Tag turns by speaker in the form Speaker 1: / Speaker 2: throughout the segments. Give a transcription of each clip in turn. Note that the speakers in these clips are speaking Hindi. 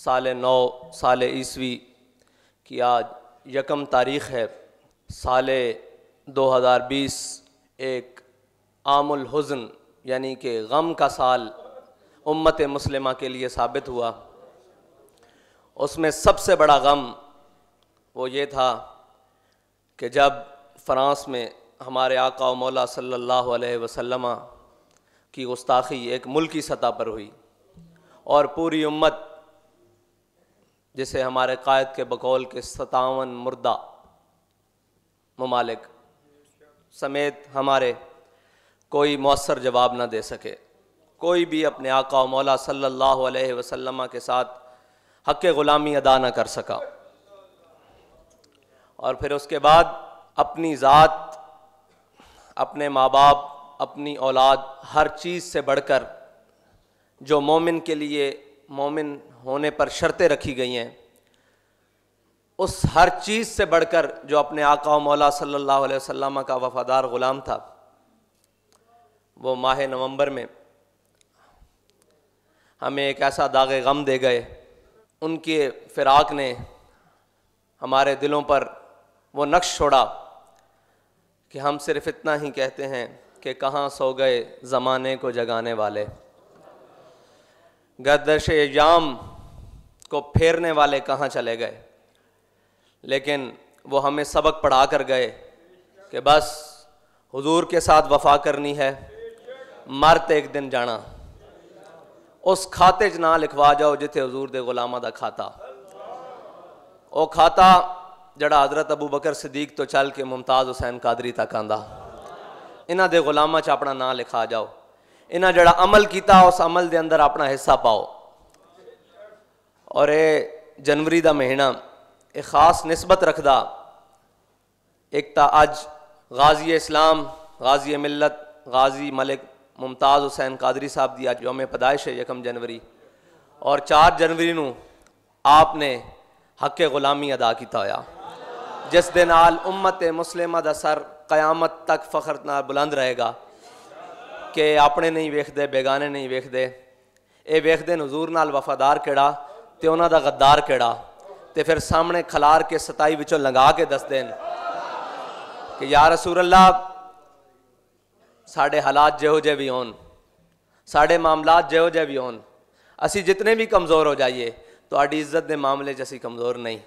Speaker 1: साल 9 साल ईस्वी की आज 1 तारीख़ है। साल 2020 एक आमुल हुज़्न यानी कि गम का साल उम्मत मुस्लिमा के लिए साबित हुआ। उसमें सबसे बड़ा गम वो ये था कि जब फ़्रांस में हमारे आका व मौला सल्लल्लाहु अलैहि वसल्लम की गुस्ताखी एक मुल्की सतह पर हुई और पूरी उम्मत, जिसे हमारे कायद के बकौल के 57 मुर्दा ममालिक समेत हमारे कोई मौसर जवाब न दे सके। कोई भी अपने आका व मौला सल्लल्लाहु अलैहि वसल्लम के साथ हक़ ग़ुलामी अदा न कर सका। और फिर उसके बाद अपनी ज़ात, अपने माँ बाप, अपनी औलाद, हर चीज़ से बढ़कर जो मोमिन के लिए मोमिन होने पर शर्तें रखी गई हैं, उस हर चीज़ से बढ़कर जो अपने आका व मौला सल्लल्लाहु अलैहि वसल्लम का वफ़ादार ग़ुलाम था, वो माह नवंबर में हमें एक ऐसा दाग़े गम दे गए। उनके फ़िराक़ ने हमारे दिलों पर वो नक्श छोड़ा कि हम सिर्फ़ इतना ही कहते हैं कि कहाँ सो गए ज़माने को जगाने वाले, गर्दिश याम को फेरने वाले कहाँ चले गए। लेकिन वो हमें सबक पढ़ा कर गए कि बस हुजूर के साथ वफ़ा करनी है, मरत एक दिन जाना। उस खाते च ना लिखवा जाओ जिथे हुजूर दे गुलामां दा खाता। वो खाता जड़ा हज़रत अबू बकर सिद्दीक तो चल के मुमताज़ हुसैन कादरी तक आंदा। इन्हां दे गुलामां च अपना नाम लिखा जाओ। इन्हां जड़ा अमल किया उस अमल दे अंदर अपना हिस्सा पाओ। और ये जनवरी का महीना एक ख़ास निस्बत रखदा। एक तो अज गाजी इस्लाम, गाजी मिलत, गाजी मलिक मुमताज़ हुसैन कादरी साहब की अज यौम पैदाइश है 1 जनवरी। और 4 जनवरी नूं आपने हक़ ग़ुलामी अदा किया होया, जिस दे नाल उम्मत मुस्लिमा दा सर क़यामत तक फ़ख्र नाल बुलंद रहेगा कि अपने नहीं वेखदे, बेगाने नहीं वेखदे। ये वेखदे हुजूर नाल वफादार केड़ा ते उन्हां दा गद्दार केड़ा, ते फिर सामने खलार के 27 विचों लंघा के दस देन कि या रसूल अल्लाह, साढ़े हालात जिहो जे भी होन, साढ़े मामलात जिहो जे भी होन, असी जितने भी कमज़ोर हो जाइए, तुहाडी इज्जत दे मामले च असी कमज़ोर नहीं,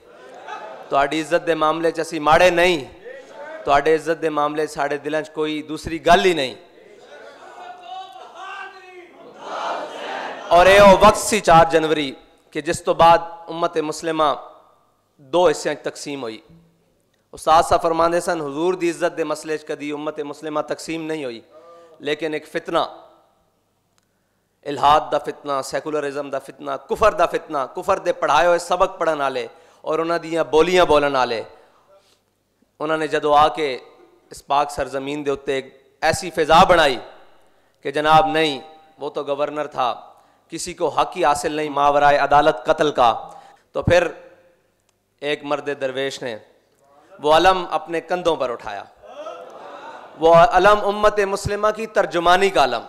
Speaker 1: तुहाडी इज्जत दे मामले च असी माड़े नहीं, तुहाडे इज्जत दे मामले च साढ़े दिलों च कोई दूसरी गल ही नहीं। और ये वक्त सी 4 जनवरी कि जिस तो बाद उम्मत मुस्लिमा 2 हिस्सों तकसीम हुई। उस्ताद साहब फरमाते सन, हुजूर दी इज्जत दे मसले च कदी उम्मत मुस्लिमा तकसीम नहीं हुई, लेकिन एक फितना, इल्हाद दा फितना, सैकुलरिज्म दा फितना, कुफर दा फितना, कुफर दे पढ़ाए हुए सबक पढ़न वाले और उन्हां दियां बोलियां बोलन वाले, उन्होंने जदों आके इस पाक सरजमीन दे उत्ते एक ऐसी फिजा बनाई कि जनाब नहीं, वो तो गवर्नर था, किसी को हक ही हासिल नहीं मावराए अदालत कत्ल का। तो फिर एक मर्द दरवेश ने वो अलम अपने कंधों पर उठाया। वो अलम उम्मत मुस्लिमा की तर्जुमानी का अलम।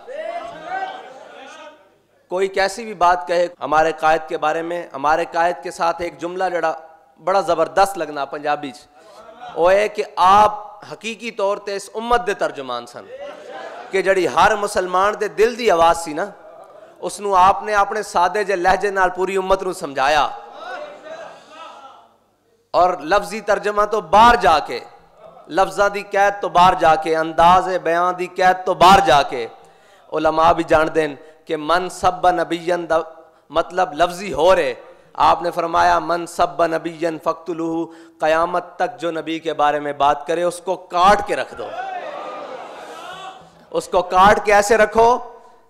Speaker 1: कोई कैसी भी बात कहे हमारे कायद के बारे में, हमारे कायद के साथ एक जुमला जड़ा बड़ा ज़बरदस्त लगना पंजाबी च, वो है कि आप हकीकी तौर पर इस उम्मत दे तर्जुमान सन कि जड़ी हर मुसलमान दे दिल दी आवाज़ सी ना, उसनू आपने अपने सादे जे लहजे नाल पूरी उम्मत नू समझाया। और लफ्जी तर्जमा तो बाहर जाके, लफ्ज़ां दी कैद तो बाहर जाके, अंदाज़े बयान दी कैद तो बाहर जाके उलमा भी जान देन कि मन सब्ब नबियन दा मतलब लफ्जी हो रहे। आपने फरमाया मन सब्ब नबियन फ़क्तुलूहु, क़यामत तक जो नबी के बारे में बात करे उसको काट के रख दो। उसको काट के ऐसे रखो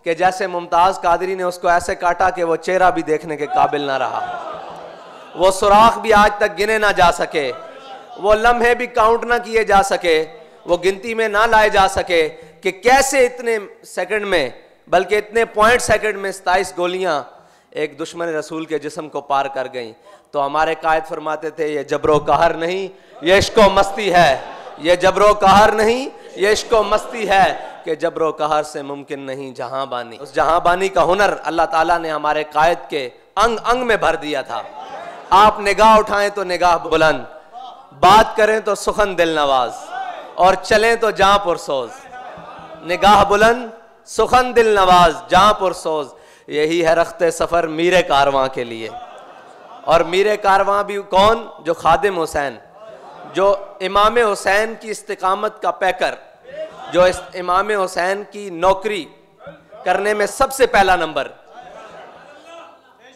Speaker 1: कि जैसे मुमताज़ कादरी ने उसको ऐसे काटा कि वो चेहरा भी देखने के काबिल ना रहा, वो सुराख भी आज तक गिने ना जा सके, वो लम्हे भी काउंट ना किए जा सके, वो गिनती में ना लाए जा सके कि कैसे इतने सेकंड में, बल्कि इतने पॉइंट सेकंड में 27 गोलियां एक दुश्मन रसूल के जिस्म को पार कर गईं। तो हमारे कायद फरमाते थे, ये जबरो कहर नहीं, ये इश्को मस्ती है। ये जबरो कहर नहीं, ये इश्को मस्ती है कि जबरो कहर से मुमकिन नहीं जहां बानी। उस जहां बानी का हुनर अल्लाह ताला ने हमारे कायद के अंग अंग में भर दिया था। आप निगाह उठाएं तो निगाह बुलंद, बात करें तो सुखन दिल नवाज, और चलें तो जहां पुरसोज। निगाह बुलंद, सुखन दिल नवाज, जहां पुरसोज, यही है रख्ते सफर मीरे कारवां के लिए। और मीरे कारवां भी कौन? जो खादिम हुसैन, जो इमाम हुसैन की इस्तिकामत का पैकर, जो इस इमाम हुसैन की नौकरी करने में सबसे पहला नंबर,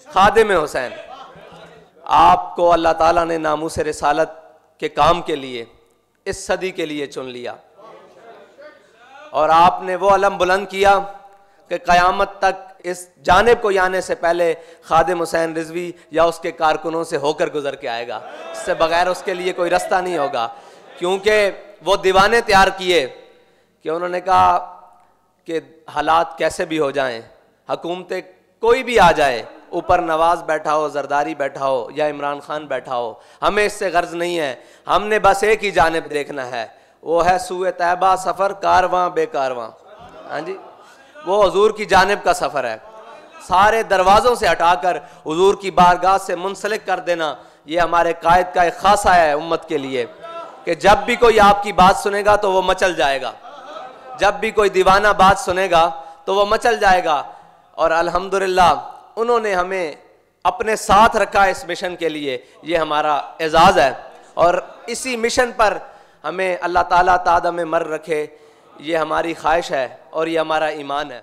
Speaker 1: खादिम हुसैन। आपको अल्लाह ताला ने नामूस रिसालत के काम के लिए, इस सदी के लिए चुन लिया, और आपने वो अलम बुलंद किया कि क़यामत तक इस जानिब को आने से पहले खादिम हुसैन रिजवी या उसके कारकुनों से होकर गुजर के आएगा। इससे बगैर उसके लिए कोई रास्ता नहीं होगा, क्योंकि वो दीवाने तैयार किए कि उन्होंने कहा कि हालात कैसे भी हो जाएं, हुकूमतें कोई भी आ जाए, ऊपर नवाज बैठा हो, जरदारी बैठा हो या इमरान खान बैठा हो, हमें इससे गर्ज नहीं है, हमने बस एक ही जानिब देखना है, वो है सूए तैबा सफ़र कारवां बेकारवां। हाँ जी, वो हुजूर की जानिब का सफ़र है। सारे दरवाज़ों से हटाकर हुजूर की बारगाह से मुंसलिक कर देना, ये हमारे कायद का एक खासा है उम्मत के लिए, कि जब भी कोई आपकी बात सुनेगा तो वो मचल जाएगा, जब भी कोई दीवाना बात सुनेगा तो वो मचल जाएगा। और अल्हम्दुलिल्लाह उन्होंने हमें अपने साथ रखा इस मिशन के लिए, ये हमारा एजाज़ है। और इसी मिशन पर हमें अल्लाह ताला तादम मर रखे, ये हमारी ख्वाहिश है और ये हमारा ईमान है।